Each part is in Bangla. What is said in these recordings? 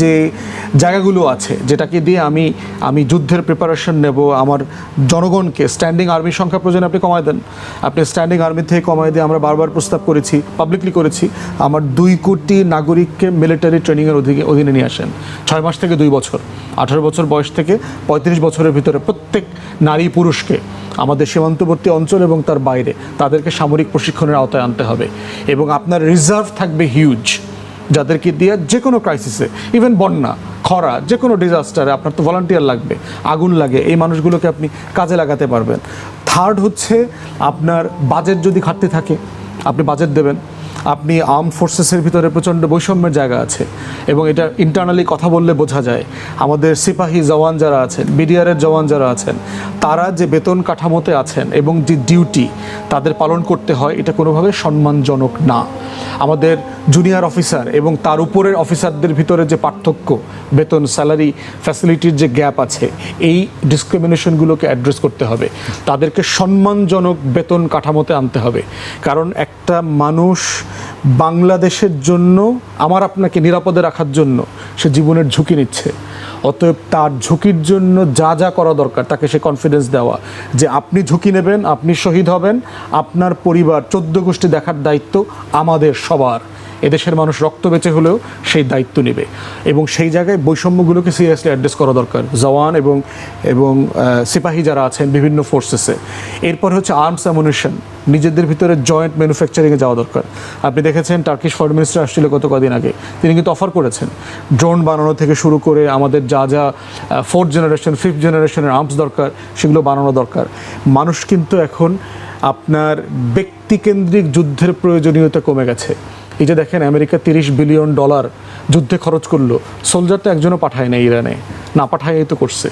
যে জায়গাগুলো আছে যেটাকে দিয়ে আমি যুদ্ধের প্রিপারেশন নেব, আমার জনগণকে স্ট্যান্ডিং আর্মির সংখ্যা প্রয়োজন আপনি কমায় দেন। আপনি স্ট্যান্ডিং আর্মি থেকে কমায় দিয়ে আমরা বারবার প্রস্তাব করেছি, পাবলিকলি করেছি, আমার 2 কোটি নাগরিককে মিলিটারি ট্রেনিংয়ের অধীনে নিয়ে আসেন। 6 মাস থেকে 2 বছর, 18 বছর বয়স থেকে 35 বছরের ভিতরে প্রত্যেক নারী পুরুষকে আমাদের সীমান্তবর্তী অঞ্চল এবং তার বাইরে তাদেরকে সামরিক প্রশিক্ষণের আওতায় আনতে হবে। এবং আপনার রিজার্ভ থাকবে হিউজ, যাদেরকে দিয়ে যে কোনো ক্রাইসিসে, ইভেন বন্যা, খরা, যে কোনো ডিজাস্টারে আপনার তো ভলান্টিয়ার লাগবে, আগুন লাগে, এই মানুষগুলোকে আপনি কাজে লাগাতে পারবেন। থার্ড হচ্ছে আপনার বাজেট যদি ঘাটতি থাকে আপনি বাজেট দেবেন। আপনি আর্মড ফোর্সেসের ভিতরে প্রচণ্ড বৈষম্যের জায়গা আছে এবং এটা ইন্টারনালি কথা বললে বোঝা যায়। আমাদের সিপাহী জওয়ান যারা আছেন, বিডিআরের জওয়ান যারা আছেন, তারা যে বেতন কাঠামোতে আছেন এবং যে ডিউটি তাদের পালন করতে হয়, এটা কোনোভাবে সম্মানজনক না। আমাদের জুনিয়র অফিসার এবং তার উপরের অফিসারদের ভিতরে যে পার্থক্য, বেতন, স্যালারি, ফ্যাসিলিটির যে গ্যাপ আছে, এই ডিসক্রিমিনেশনগুলোকে অ্যাড্রেস করতে হবে। তাদেরকে সম্মানজনক বেতন কাঠামোতে আনতে হবে। কারণ একটা মানুষ বাংলাদেশের জন্য, আমার আপনাকে নিরাপদে রাখার জন্য সে জীবনের ঝুঁকি নিচ্ছে। অতএব তার ঝুঁকির জন্য যা যা করা দরকার তাকে সে কনফিডেন্স দেওয়া যে আপনি ঝুঁকি নেবেন, আপনি শহীদ হবেন, আপনার পরিবার 14 গোষ্ঠী দেখার দায়িত্ব আমাদের সবার। এদেশের মানুষ রক্ত বেঁচে হলেও সেই দায়িত্ব নেবে এবং সেই জায়গায় বৈষম্যগুলোকে সিরিয়াসলি অ্যাড্রেস করা দরকার জওয়ান এবং সিপাহী যারা আছেন বিভিন্ন ফোর্সেসে। এরপর হচ্ছে আর্মস অ্যামুনিশন, নিজেদের ভিতরে জয়েন্ট ম্যানুফ্যাকচারিংয়ে যাওয়া দরকার। আপনি দেখেছেন টার্কিশ ফরেন মিনিস্টার আসছিল গত কদিন আগে, তিনি কিন্তু অফার করেছেন ড্রোন বানানো থেকে শুরু করে আমাদের যা যা 4th জেনারেশন 5th জেনারেশনের আর্মস দরকার সেগুলো বানানো দরকার। মানুষ কিন্তু এখন আপনার ব্যক্তিকেন্দ্রিক যুদ্ধের প্রয়োজনীয়তা কমে গেছে। এই যে দেখেন আমেরিকা $30 বিলিয়ন যুদ্ধে খরচ করলো, সোলজার তো একজনও পাঠায় না ইরানে, না পাঠায় তো করছে।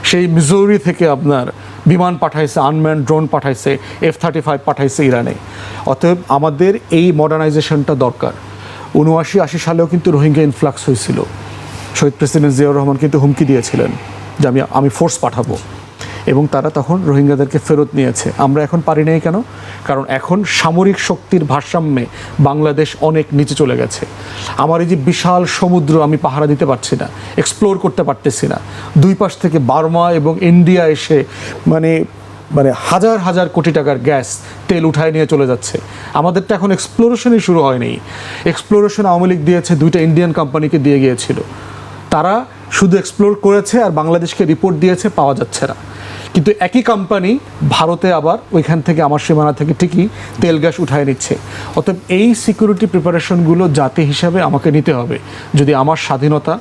সেই মিজৌরি থেকে আপনার বিমান পাঠাইছে, আনম্যান ড্রোন পাঠাইছে, F-35 পাঠাইছে ইরানে। অতএব আমাদের এই মডার্নাইজেশনটা দরকার। 79-80 সালেও কিন্তু রোহিঙ্গা ইনফ্লাক্স হয়েছিল। শহীদ প্রেসিডেন্ট জিয়াউর রহমান কিন্তু হুমকি দিয়েছিলেন যে আমি ফোর্স পাঠাবো, এবং তারা তখন রোহিঙ্গাদেরকে ফেরত নিয়েছে। আমরা এখন পারি নাই কেন? কারণ এখন সামরিক শক্তির ভারসাম্যে বাংলাদেশ অনেক নিচে চলে গেছে। আমার এই যে বিশাল সমুদ্র আমি পাহারা দিতে পারছি না, এক্সপ্লোর করতে পারতেছি না। 2 পাশ থেকে বার্মা এবং ইন্ডিয়া এসে মানে হাজার হাজার কোটি টাকার গ্যাস তেল উঠায় নিয়ে চলে যাচ্ছে। আমাদেরটা এখন এক্সপ্লোরেশনই শুরু হয়নি। এক্সপ্লোরেশন আওয়ামী লীগ দিয়েছে, 2টা ইন্ডিয়ান কোম্পানিকে দিয়ে গিয়েছিল। তারা শুধু এক্সপ্লোর করেছে আর বাংলাদেশকে রিপোর্ট দিয়েছে, পাওয়া যাচ্ছে না। কিন্তু একই কোম্পানি ভারতে আবার ওইখান থেকে আমার সীমানা থেকে ঠিকই তেল গ্যাস উঠায় নিচ্ছে। অতএব এই সিকিউরিটি প্রিপারেশনগুলো জাতি হিসাবে আমাকে নিতে হবে যদি আমার স্বাধীনতা